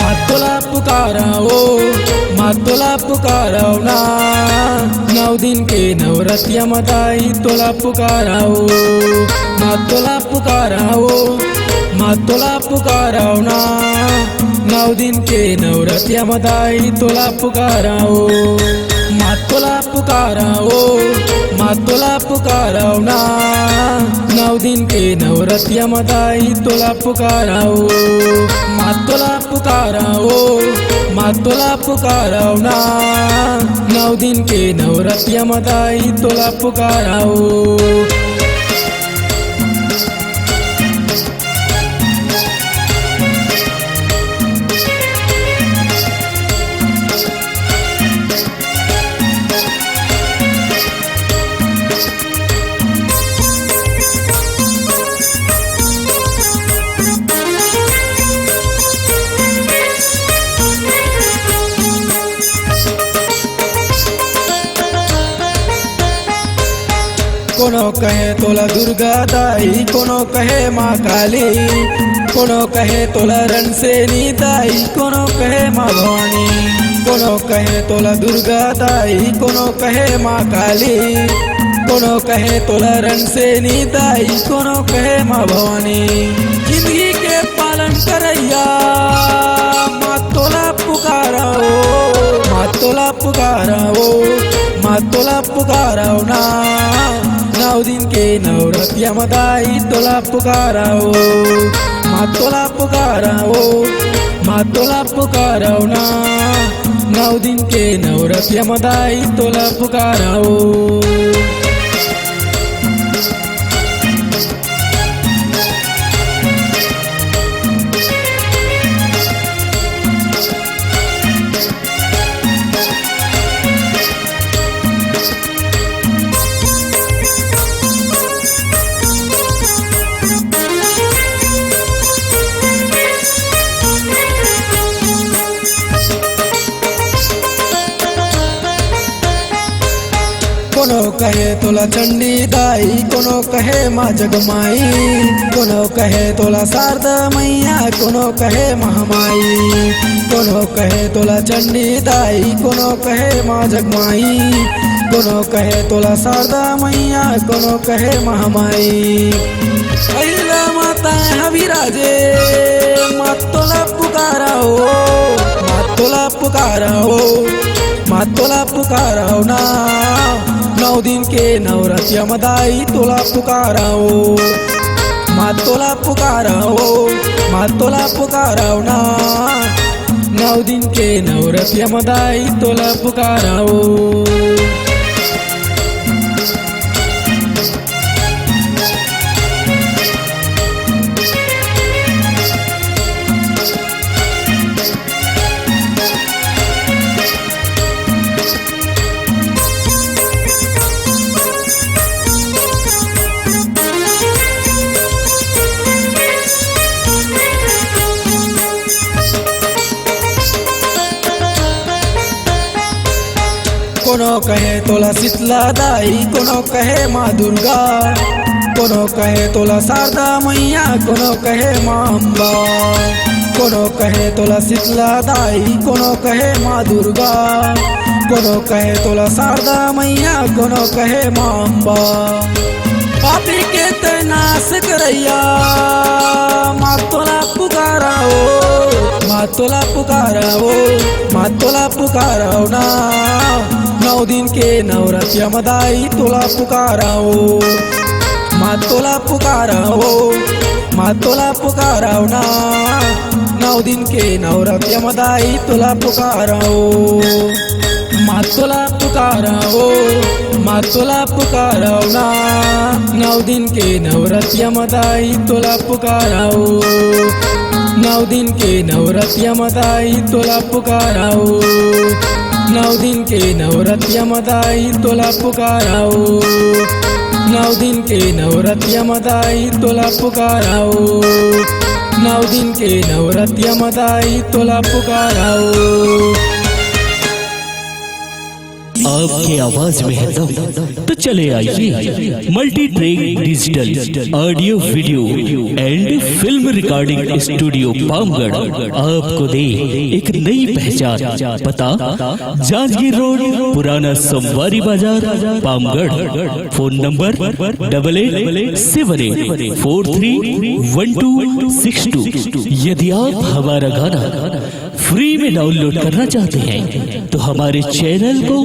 मातोला पुकाराओ मातोला पुकाराओ ना 9 दिन के नवरतिया मदाई तोला पुकाराओ मातोला पुकाराओ मातोला पुकाराओ ना 9 दिन के नवरतिया मदाई तोला पुकाराओ मातोला पुकाराओ मातोला पुकाराओ ना 9 दिन के नवरतिया मदाई तोला पुकाराओ मातोला पुकाराओ मातोला पुकाराओ ना 9 दिन के नवरतिया मदाई तोला पुकाराओ कोनो कहे तोला दुर्गा दाई कोनो कहे माँ काली कोनो कहे तोला रणसेनी दाई कोनो कहे माँ भवानी कोनो कहे तोला दुर्गा दाई कोनो कहे माँ काली कोनो कहे तोला रणसेनी दाई कोनो कहे माँ भवानी जिंदगी के पालन करैया माँ तोला पुकाराओ माँ तोला पुकाराओ माँ तोला पुकाराओ ना 9 दिन के नवरतिया मदाई तोला पुकाराओ माँ तोला पुकाराओ माँ तोला पुकाराओ ना 9 दिन के नवरतिया मदाई तोला पुकाराओ कोनो कहे तोला चंडी दाई कोनो कहे माँ जगमाई कोनो कहे तोला शारदा मैया कोनो कहे महामाई कोनो कहे तोला चंडी दाई कोनो कहे माँ जगमाई कोनो कहे तोला शारदा मैया कोनो कहे महामाई अहिला माता हविराजे माँ तोला पुकाराओ माँ तोला पुकाराओ माँ तोला पुकाराओ ना 9 दिन के नवरतिया मदाई तोला पुकाराओ माँ तोला पुकाराओ माँ तोला पुकाराओ ना 9 दिन के नवरतिया मदाई तोला पुकाराओ कोनो कहे तोला शीतला दाई कोनो कहे माँ दुर्गा कोनो कहे तोला शारदा मैया कोनो कहे माँ अम्बा कोनो कहे तोला शीतला दाई कोनो कहे माँ दुर्गा कोनो कहे तोला शारदा मैया कोनो कहे माँ अम्बा पापी के तनाश करैया माँ तोला पुकाराओ माँ तोला पुकाराओ माँ तोला पुकाराओ ना 9 दिन के नवरतिया मदाई तोला पुकाराओ माँ तोला पुकाराओ माँ तोला पुकाराओ ना 9 दिन के नवरतिया मदाई तोला पुकाराओ माँ तोला पुकाराओ माँ तोला पुकाराओ ना 9 दिन के नवरतिया मदाई तोला पुकाराओ नौ दिन के नवरत्य मताई तोला पुकाराओ, 9 दिन के नवरत्य मताई तोला पुकाराओ, 9 दिन के नवरत्य मताई तोला पुकाराओ, 9 दिन के नवरत्य मताई तोला पुकाराओ। आपकी आवाज में है दम, तो चले आइए multi track digital audio video and film recording studio Pamgarh आपको दे एक नई पहचान। पता जांजगीर रोड, पुराना सोमवारी बाजार, पामगढ़। Phone number 8878431262। यदि आप हमारा गाना फ्री में डाउनलोड करना चाहते हैं तो हमारे चैनल को